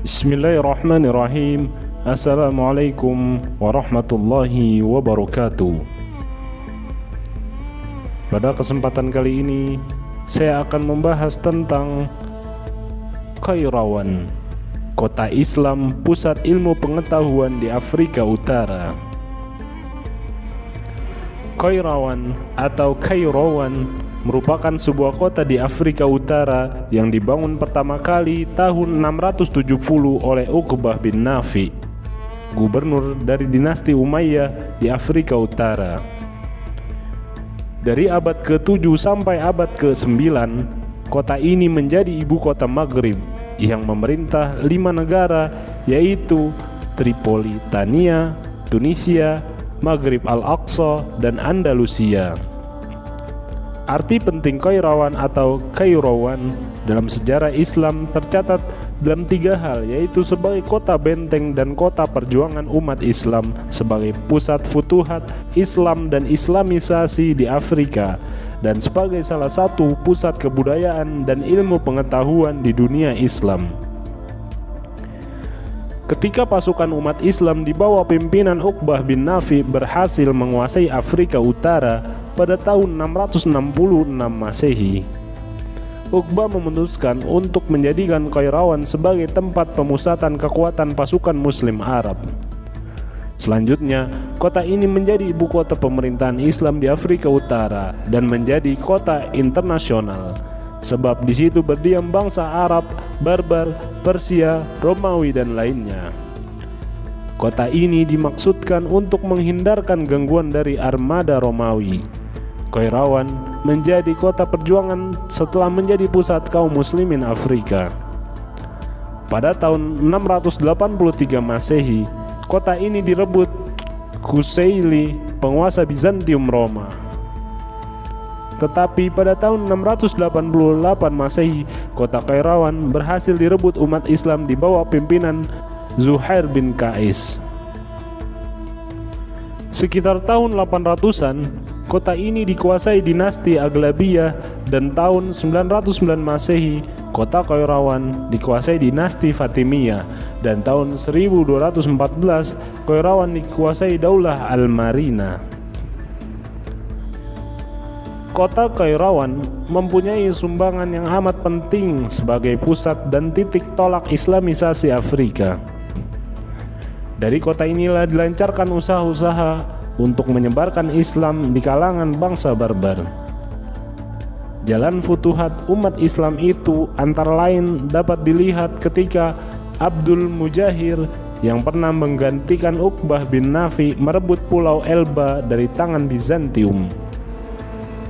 Bismillahirrahmanirrahim. Assalamualaikum warahmatullahi wabarakatuh. Pada kesempatan kali ini saya akan membahas tentang Qairawan, kota Islam pusat ilmu pengetahuan di Afrika Utara. Qairawan atau Kairouan merupakan sebuah kota di Afrika Utara yang dibangun pertama kali tahun 670 oleh Uqbah bin Nafi, gubernur dari dinasti Umayyah di Afrika Utara. Dari abad ke-7 sampai abad ke-9, kota ini menjadi ibu kota Maghrib yang memerintah 5 negara, yaitu Tripolitania, Tunisia, Maghrib Al-Aqsa, dan Andalusia. Arti penting Qairawan atau Kairouan dalam sejarah Islam tercatat dalam 3 hal, yaitu sebagai kota benteng dan kota perjuangan umat Islam, sebagai pusat futuhat Islam dan Islamisasi di Afrika, dan sebagai salah satu pusat kebudayaan dan ilmu pengetahuan di dunia Islam. Ketika pasukan umat Islam di bawah pimpinan Uqbah bin Nafi berhasil menguasai Afrika Utara pada tahun 666 Masehi, Uqbah memutuskan untuk menjadikan Qairawan sebagai tempat pemusatan kekuatan pasukan Muslim Arab. Selanjutnya, kota ini menjadi ibu kota pemerintahan Islam di Afrika Utara dan menjadi kota internasional, sebab di situ berdiam bangsa Arab, Barbar, Persia, Romawi, dan lainnya. Kota ini dimaksudkan untuk menghindarkan gangguan dari armada Romawi. Qairawan menjadi kota perjuangan setelah menjadi pusat kaum muslimin Afrika. Pada tahun 683 Masehi, kota ini direbut Kusaili, penguasa Bizantium Roma. Tetapi pada tahun 688 Masehi, kota Qairawan berhasil direbut umat Islam di bawah pimpinan Zuhair bin Qais. Sekitar tahun 800-an, kota ini dikuasai dinasti Aghlabiyah, dan tahun 909 Masehi, kota Qairawan dikuasai dinasti Fatimiyah, dan tahun 1214 Qairawan dikuasai Daulah Al-Marina. Kota Qairawan mempunyai sumbangan yang amat penting sebagai pusat dan titik tolak Islamisasi Afrika. Dari kota inilah dilancarkan usaha-usaha untuk menyebarkan Islam di kalangan bangsa Barbar. Jalan futuhat umat Islam itu antara lain dapat dilihat ketika Abdul Mujahir yang pernah menggantikan Uqbah bin Nafi merebut Pulau Elba dari tangan Bizantium.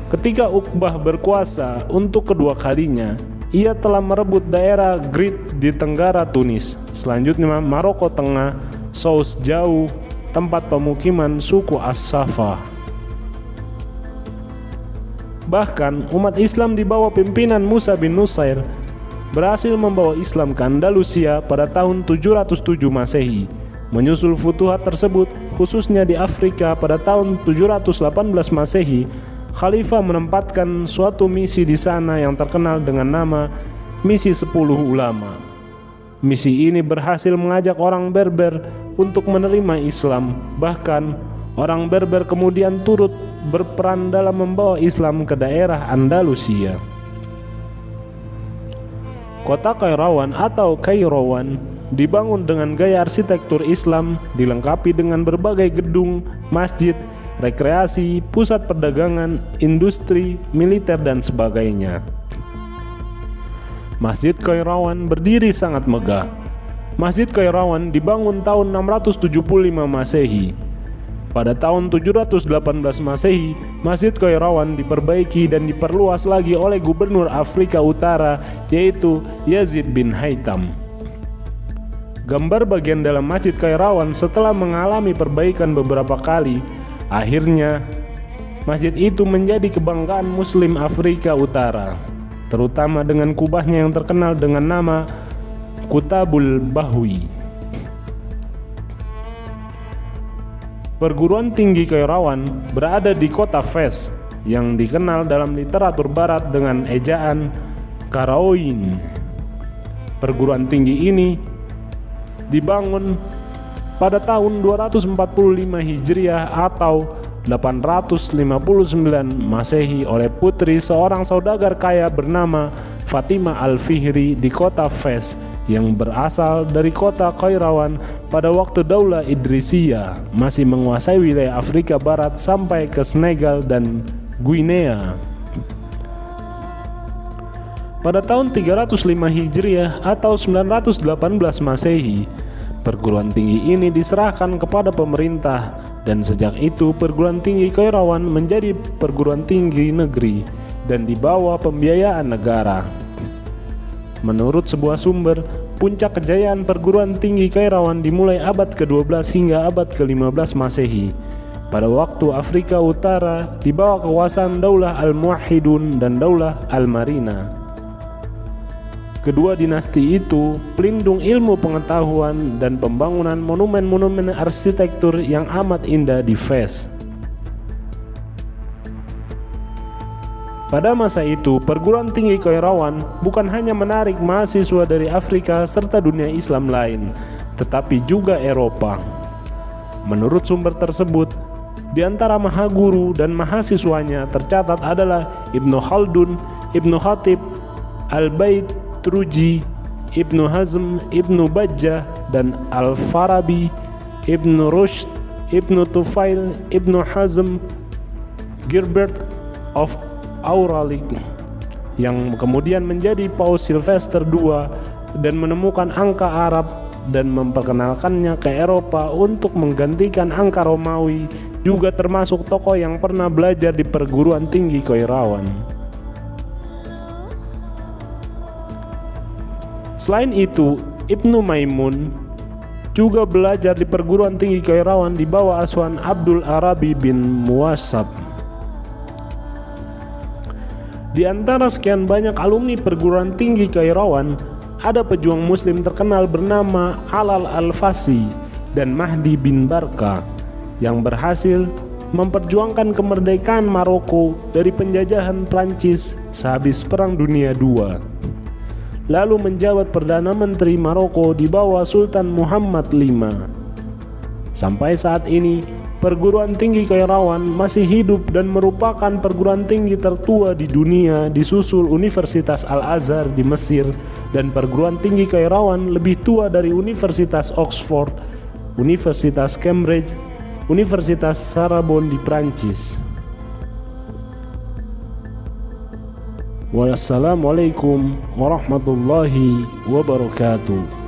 Ketika Uqbah berkuasa untuk kedua kalinya, ia telah merebut daerah Grid di tenggara Tunis, selanjutnya Maroko Tengah, Souss Jauh, tempat pemukiman suku As-Safa. Bahkan umat Islam di bawah pimpinan Musa bin Nusair berhasil membawa Islam ke Andalusia pada tahun 707 Masehi. Menyusul futuhat tersebut, khususnya di Afrika pada tahun 718 Masehi, Khalifah menempatkan suatu misi di sana yang terkenal dengan nama Misi 10 Ulama. Misi ini berhasil mengajak orang Berber untuk menerima Islam. Bahkan orang Berber kemudian turut berperan dalam membawa Islam ke daerah Andalusia. Kota Qairawan atau Kairouan dibangun dengan gaya arsitektur Islam, dilengkapi dengan berbagai gedung, masjid, rekreasi, pusat perdagangan, industri, militer, dan sebagainya. Masjid Qairawan berdiri sangat megah. Masjid Qairawan dibangun tahun 675 Masehi. Pada tahun 718 Masehi, Masjid Qairawan diperbaiki dan diperluas lagi oleh gubernur Afrika Utara, yaitu Yazid bin Haytham. Gambar bagian dalam Masjid Qairawan setelah mengalami perbaikan beberapa kali, akhirnya masjid itu menjadi kebanggaan Muslim Afrika Utara, terutama dengan kubahnya yang terkenal dengan nama Kutabul Bahwi. Perguruan tinggi Qairawan berada di kota Fez yang dikenal dalam literatur barat dengan ejaan Karaoin. Perguruan tinggi ini dibangun pada tahun 245 Hijriah atau 859 Masehi oleh putri seorang saudagar kaya bernama Fatimah Al-Fihri di kota Fes yang berasal dari kota Qairawan pada waktu Daulah Idrisiyah masih menguasai wilayah Afrika Barat sampai ke Senegal dan Guinea. Pada tahun 305 Hijriah atau 918 Masehi, perguruan tinggi ini diserahkan kepada pemerintah dan sejak itu perguruan tinggi Qairawan menjadi perguruan tinggi negeri dan di bawah pembiayaan negara. Menurut sebuah sumber, puncak kejayaan perguruan tinggi Qairawan dimulai abad ke-12 hingga abad ke-15 Masehi. Pada waktu Afrika Utara di bawah kekuasaan Daulah Al-Muwahhidun dan Daulah Al-Marina. Kedua dinasti itu pelindung ilmu pengetahuan dan pembangunan monumen-monumen arsitektur yang amat indah di Fes. Pada masa itu, perguruan tinggi Qairawan bukan hanya menarik mahasiswa dari Afrika serta dunia Islam lain, tetapi juga Eropa. Menurut sumber tersebut, di antara mahaguru dan mahasiswanya tercatat adalah Ibnu Khaldun, Ibnu Khatib, Al-Bait Truji, Ibnu Hazm, Ibnu Bajjah, dan Al-Farabi, Ibnu Rushd, Ibnu Tufail, Ibnu Hazm, Gerbert of Auralic, yang kemudian menjadi Paus Sylvester II dan menemukan angka Arab dan memperkenalkannya ke Eropa untuk menggantikan angka Romawi, juga termasuk tokoh yang pernah belajar di perguruan tinggi Qairawan. Selain itu, Ibnu Maimun juga belajar di perguruan tinggi Qairawan di bawah asuhan Abdul Arabi bin Muwassab. Di antara sekian banyak alumni perguruan tinggi Qairawan, ada pejuang muslim terkenal bernama Alal Al-Fasi dan Mahdi bin Barka yang berhasil memperjuangkan kemerdekaan Maroko dari penjajahan Prancis sehabis Perang Dunia II. Lalu menjabat Perdana Menteri Maroko di bawah Sultan Muhammad V. Sampai saat ini, perguruan tinggi Qairawan masih hidup dan merupakan perguruan tinggi tertua di dunia, disusul Universitas Al-Azhar di Mesir, dan perguruan tinggi Qairawan lebih tua dari Universitas Oxford, Universitas Cambridge, Universitas Sorbonne di Prancis. Wassalamualaikum warahmatullahi wabarakatuh.